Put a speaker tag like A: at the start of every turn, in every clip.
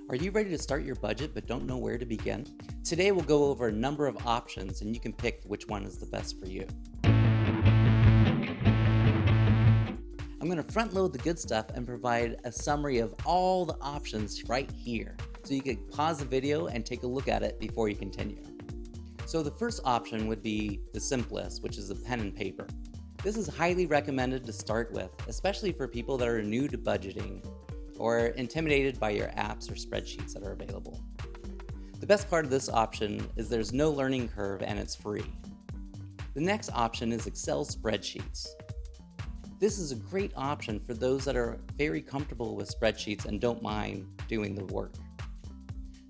A: Are you ready to start your budget but don't know where to begin? Today we'll go over a number of options and you can pick which one is the best for you. I'm going to front load the good stuff and provide a summary of all the options right here, so you can pause the video and take a look at it before you continue. So the first option would be the simplest, which is the pen and paper. This is highly recommended to start with, especially for people that are new to budgeting or intimidated by your apps or spreadsheets that are available. The best part of this option is there's no learning curve and it's free. The next option is Excel spreadsheets. This is a great option for those that are very comfortable with spreadsheets and don't mind doing the work.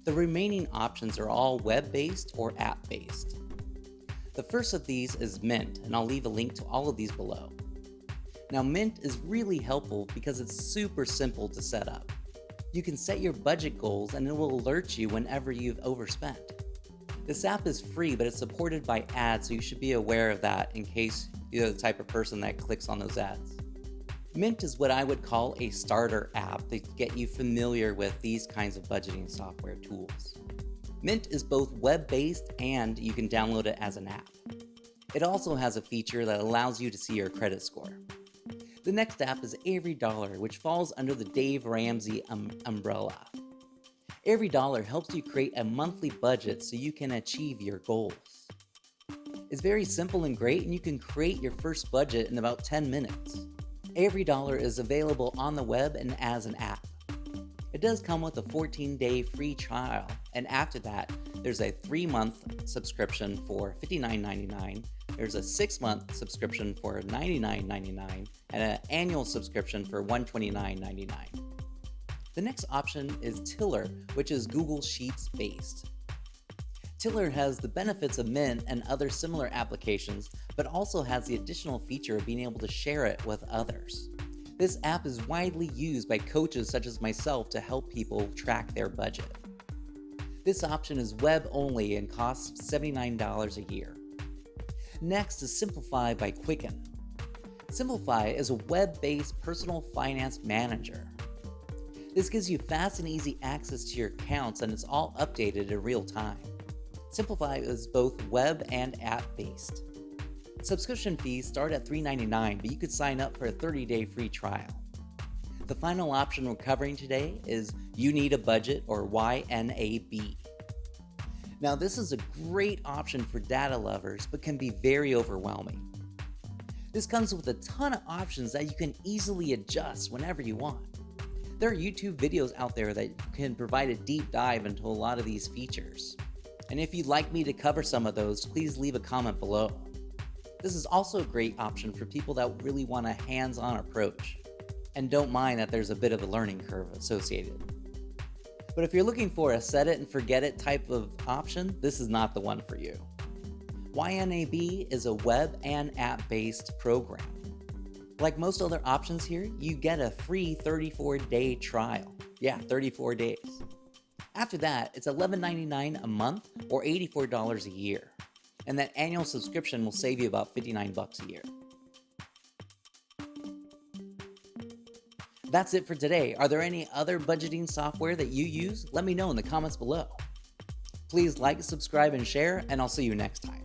A: The remaining options are all web-based or app-based. The first of these is Mint, and I'll leave a link to all of these below. Now, Mint is really helpful because it's super simple to set up. You can set your budget goals and it will alert you whenever you've overspent. This app is free, but it's supported by ads, so you should be aware of that in case you're the type of person that clicks on those ads. Mint is what I would call a starter app to get you familiar with these kinds of budgeting software tools. Mint is both web-based and you can download it as an app. It also has a feature that allows you to see your credit score. The next app is EveryDollar, which falls under the Dave Ramsey umbrella. EveryDollar helps you create a monthly budget so you can achieve your goals. It's very simple and great, and you can create your first budget in about 10 minutes. EveryDollar is available on the web and as an app. It does come with a 14-day free trial, and after that, there's a 3-month subscription for $59.99. There's a 6-month subscription for $99.99 and an annual subscription for $129.99. The next option is Tiller, which is Google Sheets based. Tiller has the benefits of Mint and other similar applications, but also has the additional feature of being able to share it with others. This app is widely used by coaches such as myself to help people track their budget. This option is web only and costs $79 a year. Next is Simplify by Quicken. Simplify is a web-based personal finance manager. This gives you fast and easy access to your accounts, and it's all updated in real time. Simplify is both web and app-based. Subscription fees start at $3.99, but you could sign up for a 30-day free trial. The final option we're covering today is You Need a Budget, or YNAB. Now, this is a great option for data lovers, but can be very overwhelming. This comes with a ton of options that you can easily adjust whenever you want. There are YouTube videos out there that can provide a deep dive into a lot of these features. And if you'd like me to cover some of those, please leave a comment below. This is also a great option for people that really want a hands-on approach and don't mind that there's a bit of a learning curve associated. But if you're looking for a set it and forget it type of option, this is not the one for you. YNAB is a web and app-based program. Like most other options here, you get a free 34-day trial. Yeah, 34 days. After that, it's $11.99 a month or $84 a year. And that annual subscription will save you about $59 a year. That's it for today. Are there any other budgeting software that you use? Let me know in the comments below. Please like, subscribe, and share, and I'll see you next time.